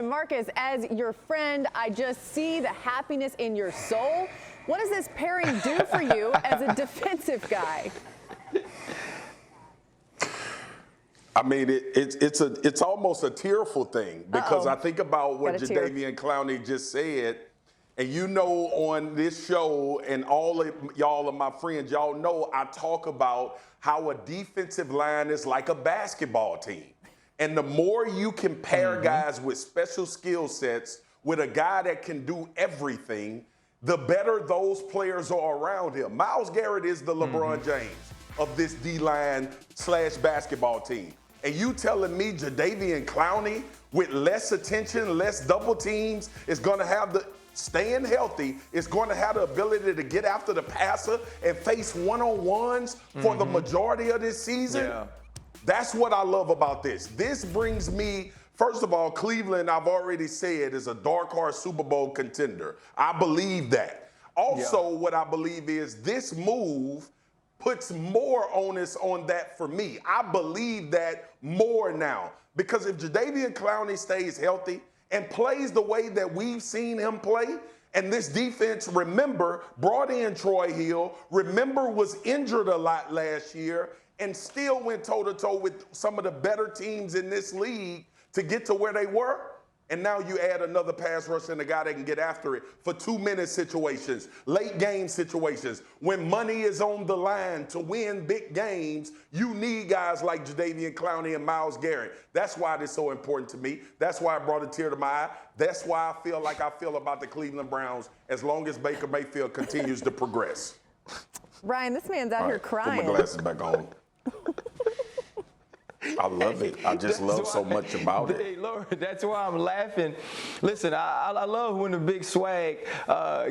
Marcus, as your friend, I just see the happiness in your soul. What does this pairing do for you as a defensive guy? I mean, it's almost a tearful thing because I think about what Jadeveon Clowney just said. And you know, on this show and all of y'all are my friends, y'all know I talk about how a defensive line is like a basketball team. And the more you can pair guys with special skill sets with a guy that can do everything, the better those players are around him. Myles Garrett is the LeBron James of this D-line / basketball team. And you telling me Jadeveon Clowney with less attention, less double teams is going to have the staying healthy, is going to have the ability to get after the passer and face one-on-ones for the majority of this season? Yeah. That's what I love about this. This brings me, first of all, Cleveland, I've already said, is a dark horse Super Bowl contender. I believe that. Also, what I believe is this move puts more onus on that for me. I believe that more now. Because if Jadeveon Clowney stays healthy and plays the way that we've seen him play, and this defense, remember, brought in Troy Hill, remember, was injured a lot last year, and still went toe-to-toe with some of the better teams in this league to get to where they were. And now you add another pass rush and a guy that can get after it for 2-minute situations, late game situations. When money is on the line to win big games, you need guys like Jadeveon Clowney and Myles Garrett. That's why this is so important to me. That's why it brought a tear to my eye. That's why I feel like I feel about the Cleveland Browns as long as Baker Mayfield continues to progress. Ryan, this man's out here crying. Put my glasses back on. I love it. I just love so much about it. Hey, Lord, that's why I'm laughing. Listen, I love when the big swag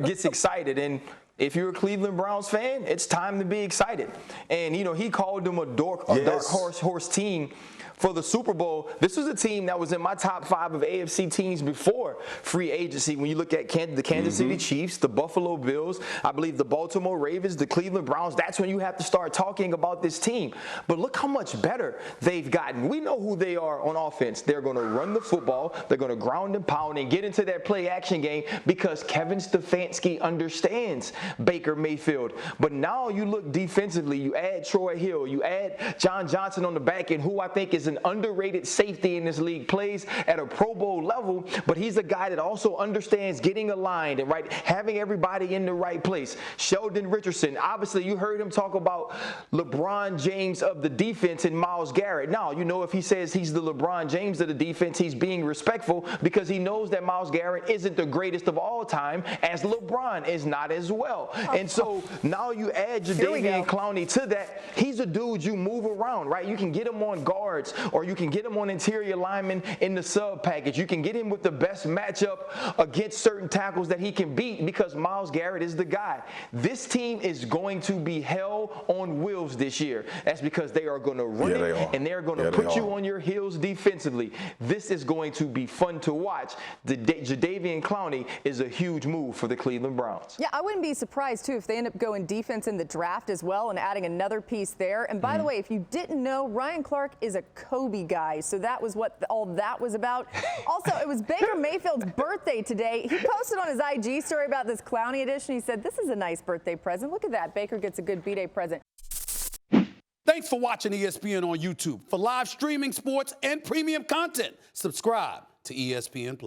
gets excited. And if you're a Cleveland Browns fan, it's time to be excited. And, you know, he called them a dark horse team for the Super Bowl. This was a team that was in my top 5 of AFC teams before free agency. When you look at the Kansas City Chiefs, the Buffalo Bills, I believe the Baltimore Ravens, the Cleveland Browns, that's when you have to start talking about this team. But look how much better they've gotten. We know who they are on offense. They're going to run the football. They're going to ground and pound and get into that play-action game because Kevin Stefanski understands Baker Mayfield. But now you look defensively. You add Troy Hill. You add John Johnson on the back end, who I think is an underrated safety in this league, plays at a Pro Bowl level, but he's a guy that also understands getting aligned and having everybody in the right place. Sheldon Richardson, obviously you heard him talk about LeBron James of the defense and Myles Garrett. Now, you know, if he says he's the LeBron James of the defense, he's being respectful because he knows that Myles Garrett isn't the greatest of all time, as LeBron is not as well. And so now you add Jadeveon Clowney to that. He's a dude you move around, right? You can get him on guards, or you can get him on interior linemen in the sub package. You can get him with the best matchup against certain tackles that he can beat because Myles Garrett is the guy. This team is going to be hell on wheels this year. That's because they are going to run it, and they're going to put you on your heels defensively. This is going to be fun to watch. Jadeveon Clowney is a huge move for the Cleveland Browns. Yeah, I wouldn't be surprised, too, if they end up going defense in the draft as well and adding another piece there. And by the way, if you didn't know, Ryan Clark is a Kobe guy, so that was what all that was about. Also, it was Baker Mayfield's birthday today. He posted on his IG story about this Clowney edition. He said, "This is a nice birthday present. Look at that. Baker gets a good B-Day present." Thanks for watching ESPN on YouTube. For live streaming, sports, and premium content, subscribe to ESPN+.